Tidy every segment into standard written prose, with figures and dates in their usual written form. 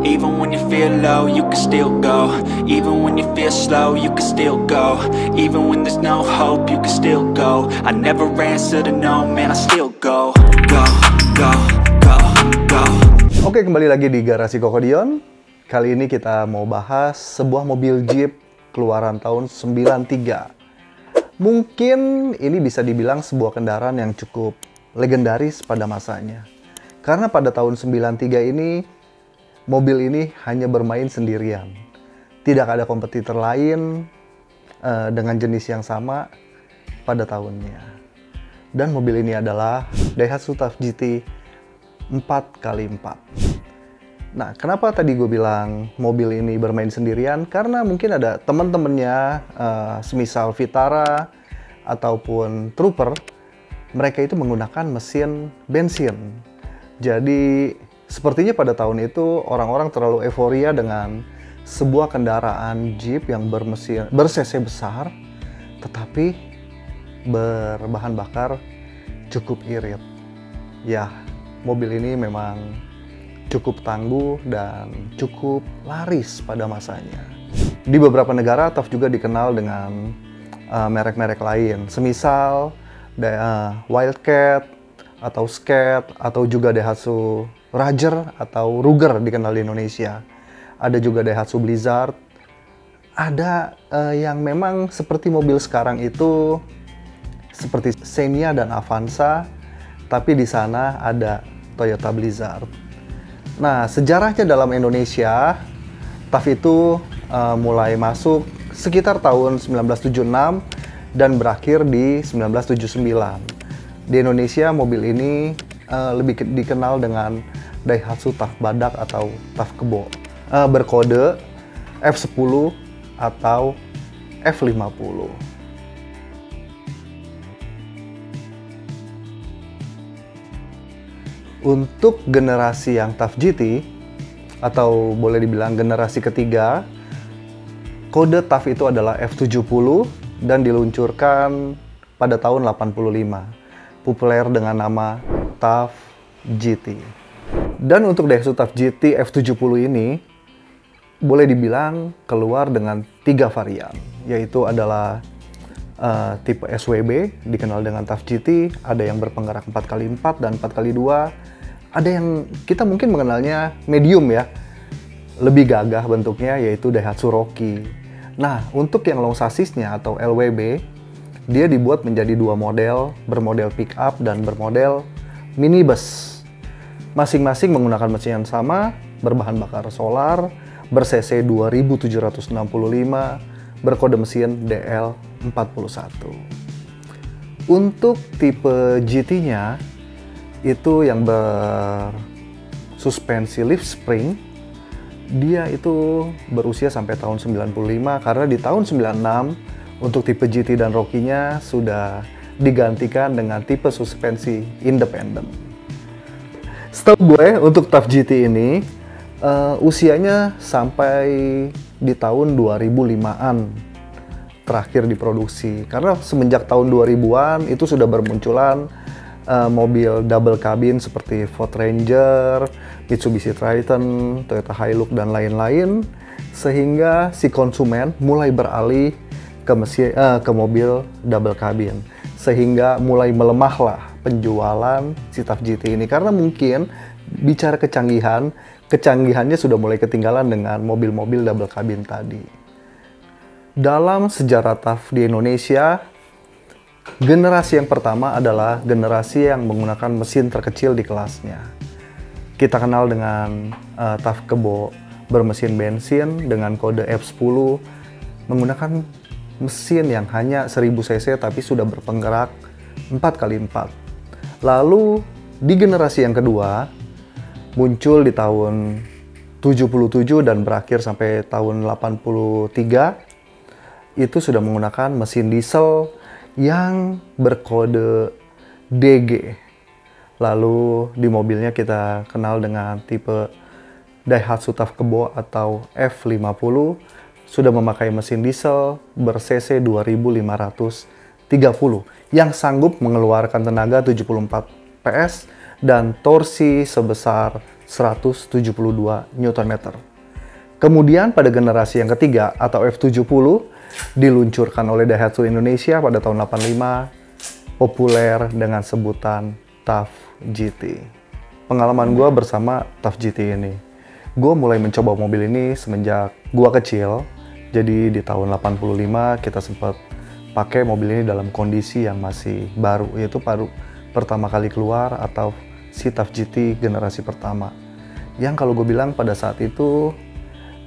Even when you feel low, you can still go. Even when you feel slow, you can still go. Even when there's no hope, you can still go. I never answer to no, man, I still go. Go, go, go, go. Oke, kembali lagi di Garasi Kokodion. Kali ini kita mau bahas sebuah mobil Jeep keluaran tahun 93. Mungkin ini bisa dibilang sebuah kendaraan yang cukup legendaris pada masanya. Karena pada tahun 93 ini, mobil ini hanya bermain sendirian. Tidak ada kompetitor lain dengan jenis yang sama pada tahunnya. Dan mobil ini adalah Daihatsu TUF GT 4x4. Nah, kenapa tadi gue bilang mobil ini bermain sendirian? Karena mungkin ada teman-temannya, semisal Vitara ataupun Trooper, mereka itu menggunakan mesin bensin. Jadi, sepertinya pada tahun itu orang-orang terlalu euforia dengan sebuah kendaraan Jeep yang ber-cc besar, tetapi berbahan bakar cukup irit. Ya, mobil ini memang cukup tangguh dan cukup laris pada masanya. Di beberapa negara, TUF juga dikenal dengan merek-merek lain, semisal Wildcat atau Scat atau juga Daihatsu Ranger atau Ruger dikenal di Indonesia. Ada juga Daihatsu Blizzard. Ada yang memang seperti mobil sekarang itu seperti Xenia dan Avanza, tapi di sana ada Toyota Blizzard. Nah, sejarahnya dalam Indonesia, TUF itu mulai masuk sekitar tahun 1976 dan berakhir di 1979. Di Indonesia, mobil ini lebih dikenal dengan Daihatsu TUF Badak atau TUF Kebo, berkode F10 atau F50. Untuk generasi yang TUF GT, atau boleh dibilang generasi ketiga, kode TUF itu adalah F70 dan diluncurkan pada tahun 85, populer dengan nama TUF GT. Dan untuk Daihatsu TUF GT F70 ini, boleh dibilang keluar dengan 3 varian, yaitu adalah tipe SWB, dikenal dengan TUF GT, ada yang berpenggerak 4x4 dan 4x2, ada yang kita mungkin mengenalnya medium ya, lebih gagah bentuknya, yaitu Daihatsu Rocky. Nah, untuk yang long chassisnya atau LWB, dia dibuat menjadi 2 model, bermodel pick up dan bermodel minibus. Masing-masing menggunakan mesin yang sama, berbahan bakar solar, ber-cc 2765, berkode mesin DL41. Untuk tipe GT-nya, itu yang bersuspensi lift spring, dia itu berusia sampai tahun 95, karena di tahun 96 untuk tipe GT dan Rocky-nya sudah digantikan dengan tipe suspensi independen. Setahu gue untuk TUF GT ini usianya sampai di tahun 2005-an terakhir diproduksi, karena semenjak tahun 2000-an itu sudah bermunculan mobil double cabin seperti Ford Ranger, Mitsubishi Triton, Toyota Hilux, dan lain-lain, sehingga si konsumen mulai beralih ke mobil double cabin, sehingga mulai melemahlah penjualan si TUF GT ini, karena mungkin bicara kecanggihannya sudah mulai ketinggalan dengan mobil-mobil double cabin tadi. Dalam sejarah TUF di Indonesia, generasi yang pertama adalah generasi yang menggunakan mesin terkecil di kelasnya. Kita kenal dengan TUF Kebo bermesin bensin dengan kode F10, menggunakan mesin yang hanya 1000 cc tapi sudah berpenggerak 4x4. Lalu di generasi yang kedua, muncul di tahun 77 dan berakhir sampai tahun 83, itu sudah menggunakan mesin diesel yang berkode DG. Lalu di mobilnya kita kenal dengan tipe Daihatsu TUF Kebo atau F50, sudah memakai mesin diesel ber-cc 2530 yang sanggup mengeluarkan tenaga 74 PS dan torsi sebesar 172 Nm. Kemudian pada generasi yang ketiga atau F70 diluncurkan oleh Daihatsu Indonesia pada tahun 85, populer dengan sebutan TUF GT. Pengalaman gue bersama TUF GT ini, gue mulai mencoba mobil ini semenjak gue kecil. Jadi di tahun 85 kita sempat pakai mobil ini dalam kondisi yang masih baru, yaitu baru pertama kali keluar atau si TUF GT generasi pertama. Yang kalau gue bilang pada saat itu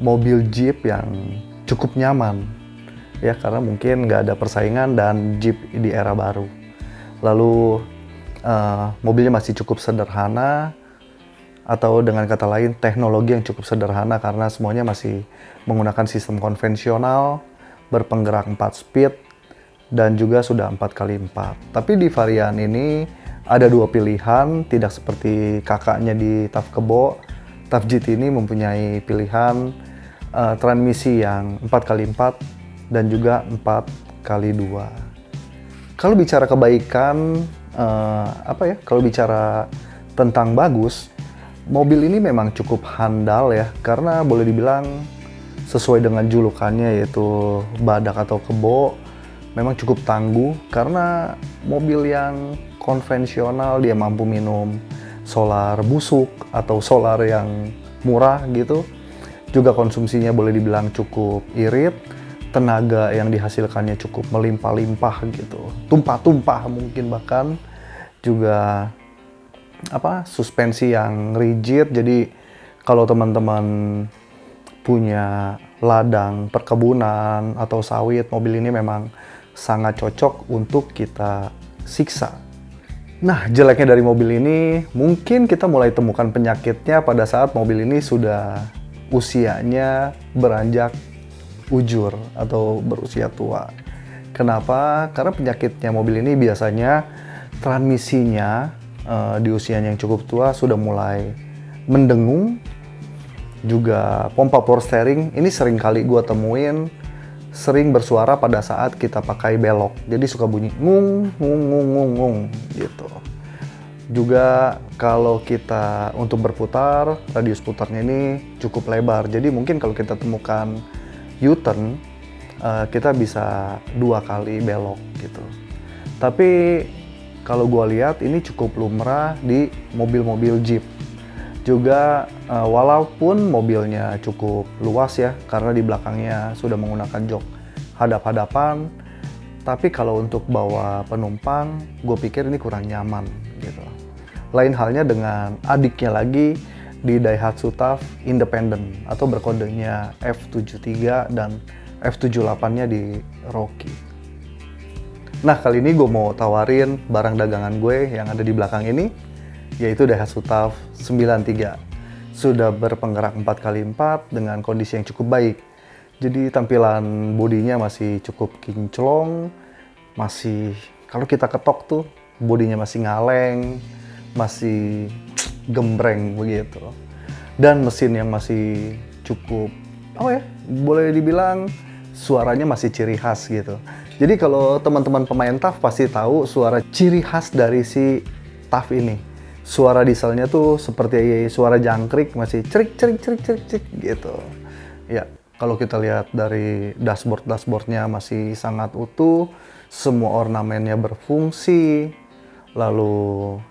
mobil Jeep yang cukup nyaman, ya karena mungkin nggak ada persaingan dan Jeep di era baru. Lalu mobilnya masih cukup sederhana, atau dengan kata lain teknologi yang cukup sederhana karena semuanya masih menggunakan sistem konvensional, berpenggerak 4 speed, dan juga sudah 4x4. Tapi di varian ini ada dua pilihan, tidak seperti kakaknya di TUF Kebo. TUF GT ini mempunyai pilihan transmisi yang 4x4 dan juga 4x2. Kalau bicara kebaikan, kalau bicara tentang bagus, mobil ini memang cukup handal ya, karena boleh dibilang sesuai dengan julukannya yaitu badak atau kebo, memang cukup tangguh karena mobil yang konvensional dia mampu minum solar busuk atau solar yang murah gitu. Juga konsumsinya boleh dibilang cukup irit, tenaga yang dihasilkannya cukup melimpah-limpah gitu, tumpah-tumpah mungkin bahkan. Juga suspensi yang rigid, jadi kalau teman-teman punya ladang perkebunan atau sawit, mobil ini memang sangat cocok untuk kita siksa. Nah, jeleknya dari mobil ini, mungkin kita mulai temukan penyakitnya pada saat mobil ini sudah usianya beranjak ujur atau berusia tua. Kenapa? Karena penyakitnya mobil ini biasanya transmisinya di usianya yang cukup tua sudah mulai mendengung. Juga pompa power steering ini sering kali gue temuin sering bersuara pada saat kita pakai belok, jadi suka bunyi ngung ngung ngung ngung ngung gitu. Juga kalau kita untuk berputar, radius putarnya ini cukup lebar, jadi mungkin kalau kita temukan U-turn, kita bisa 2 kali belok gitu. Tapi kalau gue lihat ini cukup lumrah di mobil-mobil Jeep. Juga walaupun mobilnya cukup luas ya, karena di belakangnya sudah menggunakan jok hadap-hadapan, tapi kalau untuk bawa penumpang, gue pikir ini kurang nyaman gitu. Lain halnya dengan adiknya lagi di Daihatsu TUF Independent atau berkodenya F73 dan F78-nya di Rocky. Nah, kali ini gue mau tawarin barang dagangan gue yang ada di belakang ini, yaitu Daihatsu TUF 93. Sudah berpenggerak 4x4 dengan kondisi yang cukup baik. Jadi tampilan bodinya masih cukup kinclong, masih kalau kita ketok tuh bodinya masih ngaleng, masih gembreng begitu. Dan mesin yang masih cukup boleh dibilang suaranya masih ciri khas gitu. Jadi kalau teman-teman pemain TUF pasti tahu suara ciri khas dari si TUF ini. Suara dieselnya tuh seperti suara jangkrik, masih cerik cerik cerik cerik cerik gitu. Ya, kalau kita lihat dari dashboardnya masih sangat utuh, semua ornamennya berfungsi, lalu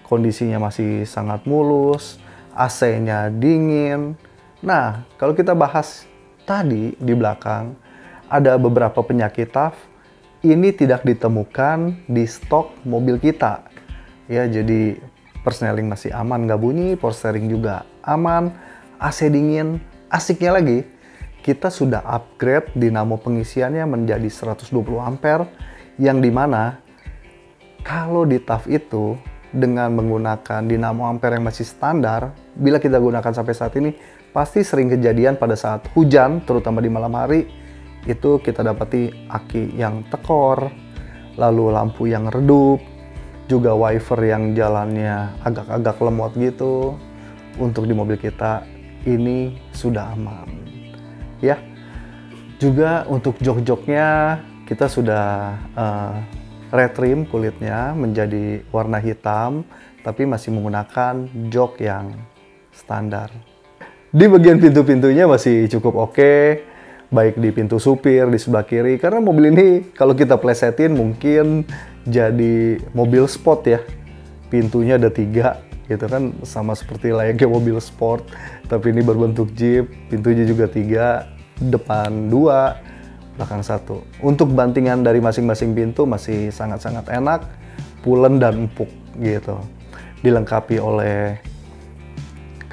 kondisinya masih sangat mulus, AC-nya dingin. Nah, kalau kita bahas tadi di belakang, ada beberapa penyakit TUF ini tidak ditemukan di stok mobil kita. Ya, jadi persneling masih aman, nggak bunyi, power steering juga aman, AC dingin. Asiknya lagi, kita sudah upgrade dinamo pengisiannya menjadi 120 ampere, yang dimana kalau di TUF itu dengan menggunakan dinamo ampere yang masih standar, bila kita gunakan sampai saat ini, pasti sering kejadian pada saat hujan, terutama di malam hari, itu kita dapati aki yang tekor, lalu lampu yang redup, juga wiper yang jalannya agak-agak lemot gitu. Untuk di mobil kita ini sudah aman ya. Juga untuk jok-joknya kita sudah retrim kulitnya menjadi warna hitam, tapi masih menggunakan jok yang standar. Di bagian pintu-pintunya masih cukup oke, baik di pintu supir, di sebelah kiri. Karena mobil ini kalau kita plesetin mungkin jadi mobil sport ya. Pintunya ada 3, gitu kan, sama seperti layaknya mobil sport. Tapi ini berbentuk Jeep, pintunya juga 3, depan 2, belakang 1. Untuk bantingan dari masing-masing pintu masih sangat-sangat enak, pulen dan empuk gitu. Dilengkapi oleh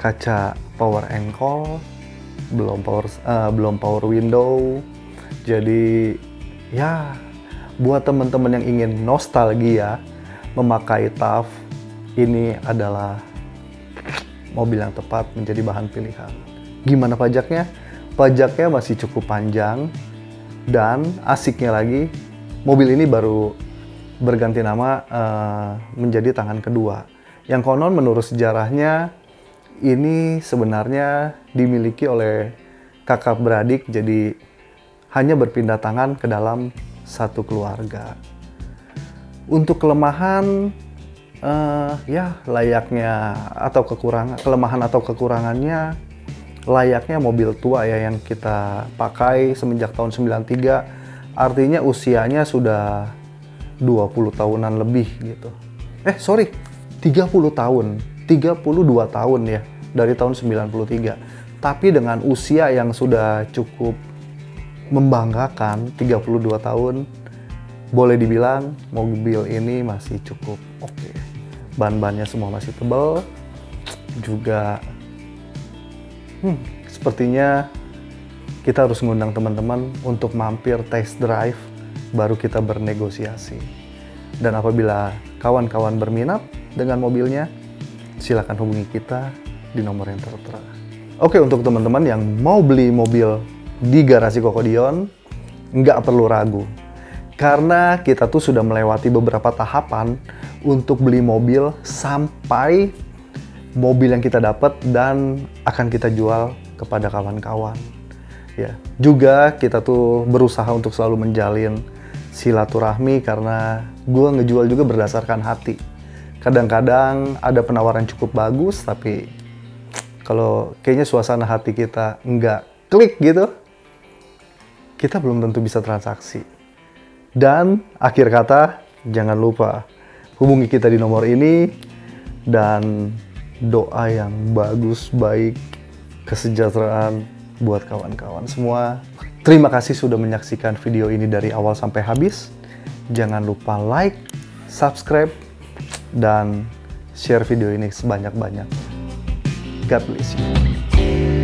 kaca power ankle, belum power window. Jadi ya buat teman-teman yang ingin nostalgia memakai TAF, ini adalah mobil yang tepat menjadi bahan pilihan. Gimana pajaknya? Pajaknya masih cukup panjang, dan asiknya lagi mobil ini baru berganti nama menjadi tangan kedua. Yang konon menurut sejarahnya ini sebenarnya dimiliki oleh kakak beradik, jadi hanya berpindah tangan ke dalam satu keluarga. Untuk kelemahan, ya layaknya atau kelemahan atau kekurangannya layaknya mobil tua ya yang kita pakai semenjak tahun 93, artinya usianya sudah 20 tahunan lebih gitu. 30 tahun. 32 tahun ya, dari tahun 93. Tapi dengan usia yang sudah cukup membanggakan, 32 tahun, boleh dibilang mobil ini masih cukup oke. Ban-bannya semua masih tebal. Juga sepertinya kita harus mengundang teman-teman untuk mampir test drive, baru kita bernegosiasi. Dan apabila kawan-kawan berminat dengan mobilnya, silakan hubungi kita di nomor yang tertera. Oke, untuk teman-teman yang mau beli mobil di garasi Kokodion, nggak perlu ragu. Karena kita tuh sudah melewati beberapa tahapan untuk beli mobil sampai mobil yang kita dapat dan akan kita jual kepada kawan-kawan. Ya, juga kita tuh berusaha untuk selalu menjalin silaturahmi karena gue ngejual juga berdasarkan hati. Kadang-kadang ada penawaran cukup bagus, tapi kalau kayaknya suasana hati kita nggak klik gitu, kita belum tentu bisa transaksi. Dan akhir kata, jangan lupa hubungi kita di nomor ini, dan doa yang bagus, baik, kesejahteraan buat kawan-kawan semua. Terima kasih sudah menyaksikan video ini dari awal sampai habis. Jangan lupa like, subscribe, dan share video ini sebanyak-banyak. God bless you.